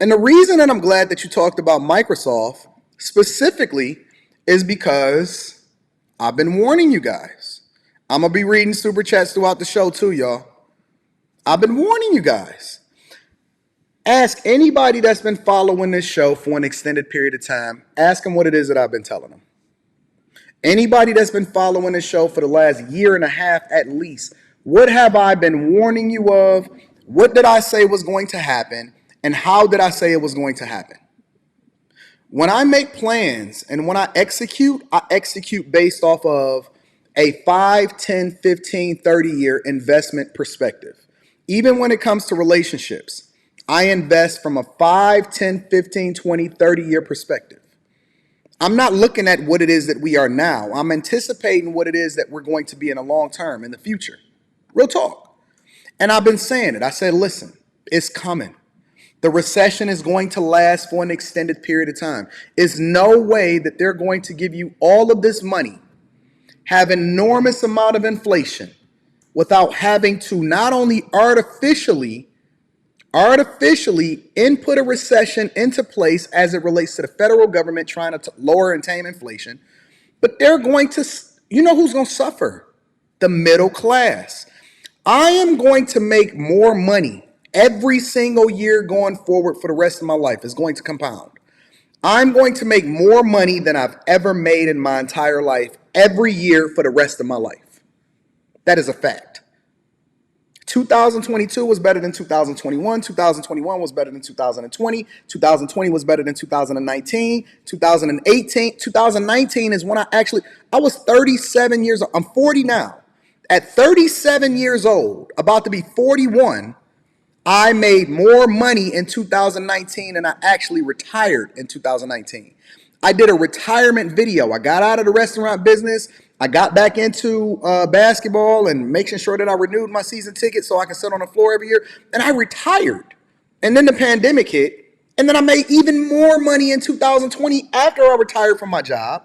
And the reason that I'm glad that you talked about Microsoft specifically is because I've been warning you guys. I'm going to be reading super chats throughout the show too, y'all. I've been warning you guys. Ask anybody that's been following this show for an extended period of time, ask them what it is that I've been telling them. Anybody that's been following this show for the last year and a half at least, what have I been warning you of? What did I say was going to happen? And how did I say it was going to happen? When I make plans and when I execute based off of a 5, 10, 15, 30-year investment perspective. Even when it comes to relationships, I invest from a 5, 10, 15, 20, 30-year perspective. I'm not looking at what it is that we are now. I'm anticipating what it is that we're going to be in the long term, in the future. Real talk. And I've been saying it. I said, listen, it's coming. The recession is going to last for an extended period of time. There's no way that they're going to give you all of this money, have an enormous amount of inflation, without having to not only artificially input a recession into place as it relates to the federal government trying to lower and tame inflation, but they're going to, you know who's going to suffer? The middle class. I am going to make more money every single year going forward for the rest of my life. It's going to compound. I'm going to make more money than I've ever made in my entire life every year for the rest of my life. That is a fact. 2022 was better than 2021. 2021 was better than 2020. 2020 was better than 2019. 2019 is when I was 37 years old. I'm 40 now. At 37 years old, about to be 41, I made more money in 2019 than I actually retired in 2019. I did a retirement video. I got out of the restaurant business. I got back into basketball and making sure that I renewed my season ticket so I can sit on the floor every year. And I retired. And then the pandemic hit. And then I made even more money in 2020 after I retired from my job.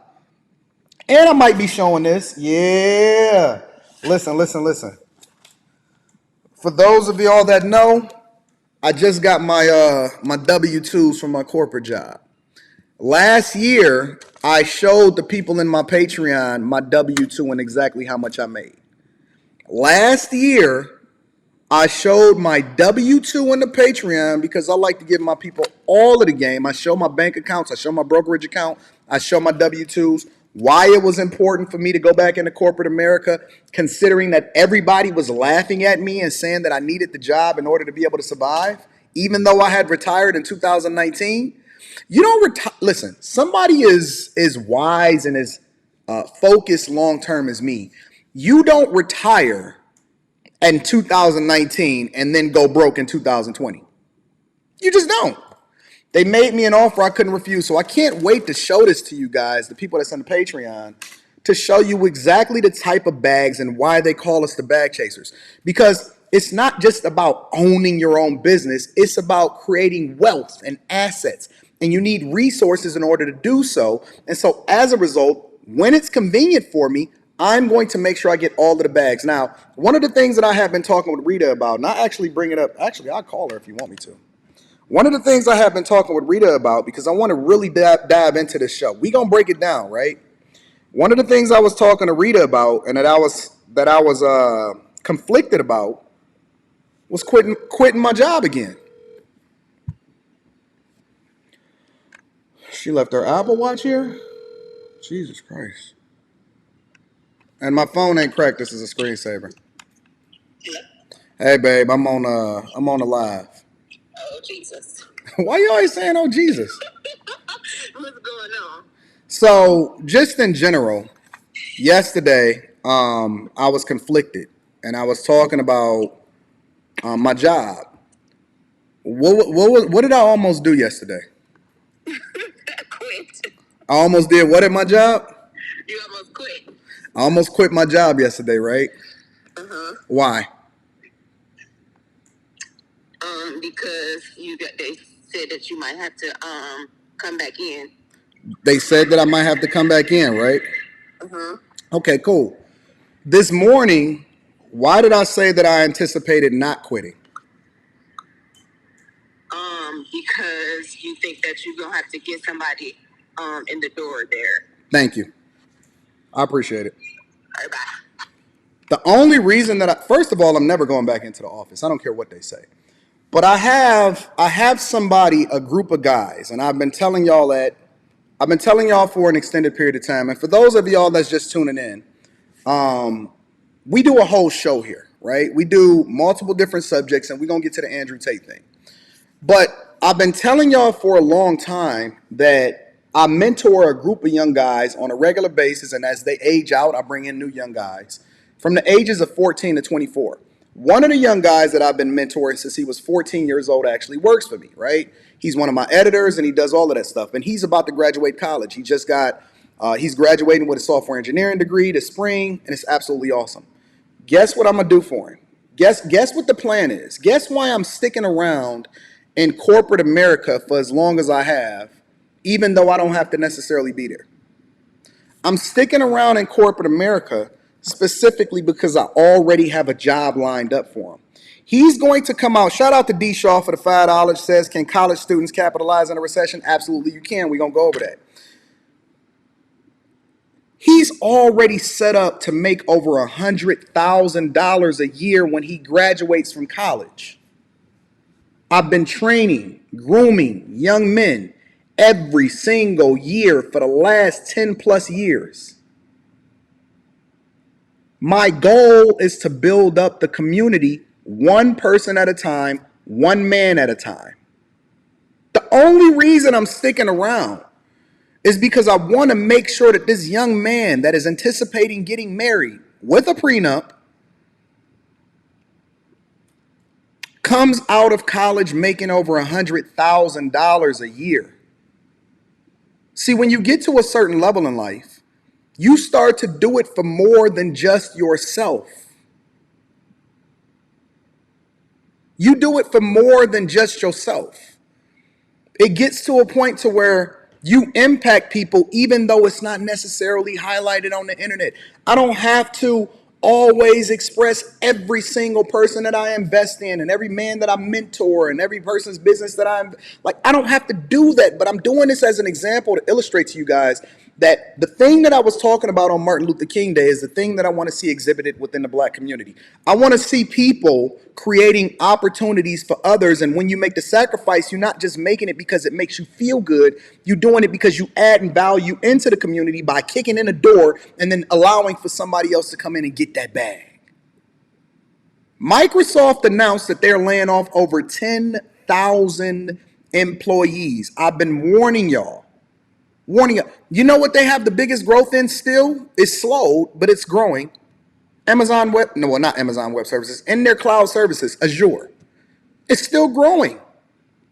And I might be showing this. Yeah. Listen. For those of y'all that know, I just got my W-2s from my corporate job. Last year, I showed the people in my Patreon my W-2 and exactly how much I made. Last year, I showed my W-2 in the Patreon because I like to give my people all of the game. I show my bank accounts. I show my brokerage account. I show my W-2s. Why it was important for me to go back into corporate America, considering that everybody was laughing at me and saying that I needed the job in order to be able to survive, even though I had retired in 2019. You don't retire. Listen, somebody is wise and as focused long term as me. You don't retire in 2019 and then go broke in 2020. You just don't. They made me an offer I couldn't refuse. So I can't wait to show this to you guys, the people that's on the Patreon, to show you exactly the type of bags and why they call us the bag chasers. Because it's not just about owning your own business. It's about creating wealth and assets. And you need resources in order to do so. And so as a result, when it's convenient for me, I'm going to make sure I get all of the bags. Now, one of the things that I have been talking with Rita about, and I actually bring it up. Actually, I'll call her if you want me to. One of the things I have been talking with Rita about, because I want to really dive into this show. We're going to break it down, right? One of the things I was talking to Rita about and that I was conflicted about was quitting my job again. She left her Apple Watch here? Jesus Christ. And my phone ain't cracked. This is a screensaver. Hey babe, I'm on a live. Oh Jesus. Why you always saying oh Jesus? What's going on? So just in general, yesterday, I was conflicted and I was talking about my job. What did I almost do yesterday? Quit. I almost did what at my job? You almost quit. I almost quit my job yesterday, right? Why? Because they said that you might have to come back in. They said that I might have to come back in, right? Okay, cool. This morning, why did I say that I anticipated not quitting? because you think that you're gonna have to get somebody in the door there. Thank you. I appreciate it. All right, bye. The only reason that first of all, I'm never going back into the office. I don't care what they say. But I have somebody, a group of guys, and I've been telling y'all for an extended period of time. And for those of y'all that's just tuning in, we do a whole show here, right? We do multiple different subjects, and we're gonna get to the Andrew Tate thing. But I've been telling y'all for a long time that I mentor a group of young guys on a regular basis, and as they age out, I bring in new young guys from the ages of 14 to 24. One of the young guys that I've been mentoring since he was 14 years old actually works for me, right? He's one of my editors, and he does all of that stuff. And he's about to graduate college. He's graduating with a software engineering degree this spring, and it's absolutely awesome. Guess what I'm gonna do for him? Guess what the plan is. Guess why I'm sticking around in corporate America for as long as I have, even though I don't have to necessarily be there. I'm sticking around in corporate America specifically because I already have a job lined up for him. He's going to come out. Shout out to D. Shaw for the $5. Says, can college students capitalize on a recession? Absolutely, you can. We're going to go over that. He's already set up to make over $100,000 a year when he graduates from college. I've been training, grooming young men every single year for the last 10 plus years. My goal is to build up the community one person at a time, one man at a time. The only reason I'm sticking around is because I want to make sure that this young man that is anticipating getting married with a prenup comes out of college making over $100,000 a year. See, when you get to a certain level in life, you start to do it for more than just yourself. You do it for more than just yourself. It gets to a point to where you impact people even though it's not necessarily highlighted on the internet. I don't have to always express every single person that I invest in and every man that I mentor and every person's business that I'm like, I don't have to do that, but I'm doing this as an example to illustrate to you guys that the thing that I was talking about on Martin Luther King Day is the thing that I want to see exhibited within the black community. I want to see people creating opportunities for others. And when you make the sacrifice, you're not just making it because it makes you feel good. You're doing it because you add value into the community by kicking in a door and then allowing for somebody else to come in and get that bag. Microsoft announced that they're laying off over 10,000 employees. I've been warning y'all. You know what they have the biggest growth in still? It's slowed, but it's growing. Not Amazon Web Services, in their cloud services, Azure. It's still growing,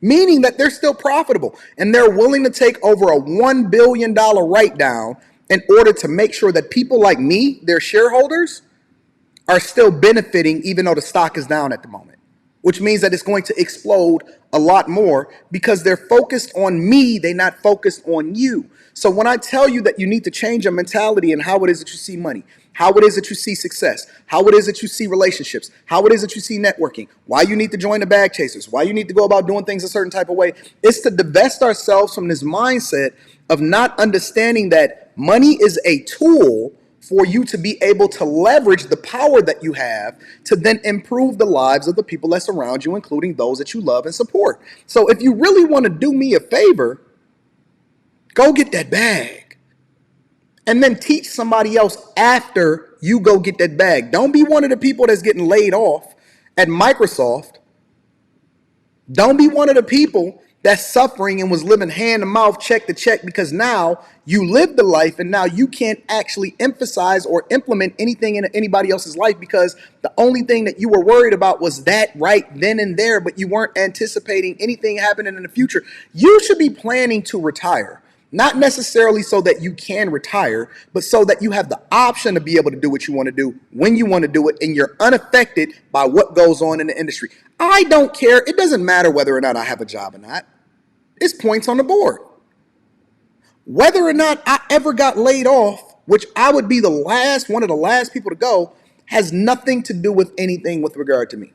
meaning that they're still profitable. And they're willing to take over a $1 billion write-down in order to make sure that people like me, their shareholders, are still benefiting even though the stock is down at the moment. Which means that it's going to explode a lot more because they're focused on me, they're not focused on you. So when I tell you that you need to change your mentality and how it is that you see money, how it is that you see success, how it is that you see relationships, how it is that you see networking, why you need to join the bag chasers, why you need to go about doing things a certain type of way, it's to divest ourselves from this mindset of not understanding that money is a tool for you to be able to leverage the power that you have to then improve the lives of the people that surround you, including those that you love and support. So if you really want to do me a favor, go get that bag and then teach somebody else after you go get that bag. Don't be one of the people that's getting laid off at Microsoft. Don't be one of the people that's suffering and was living hand to mouth, check to check, because now you live the life and now you can't actually emphasize or implement anything in anybody else's life because the only thing that you were worried about was that right then and there, but you weren't anticipating anything happening in the future. You should be planning to retire. Not necessarily so that you can retire, but so that you have the option to be able to do what you want to do when you want to do it and you're unaffected by what goes on in the industry. I don't care. It doesn't matter whether or not I have a job or not. It's points on the board. Whether or not I ever got laid off, which I would be one of the last people to go, has nothing to do with anything with regard to me.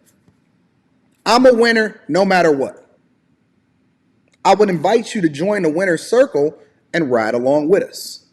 I'm a winner no matter what. I would invite you to join the winner's circle and ride along with us.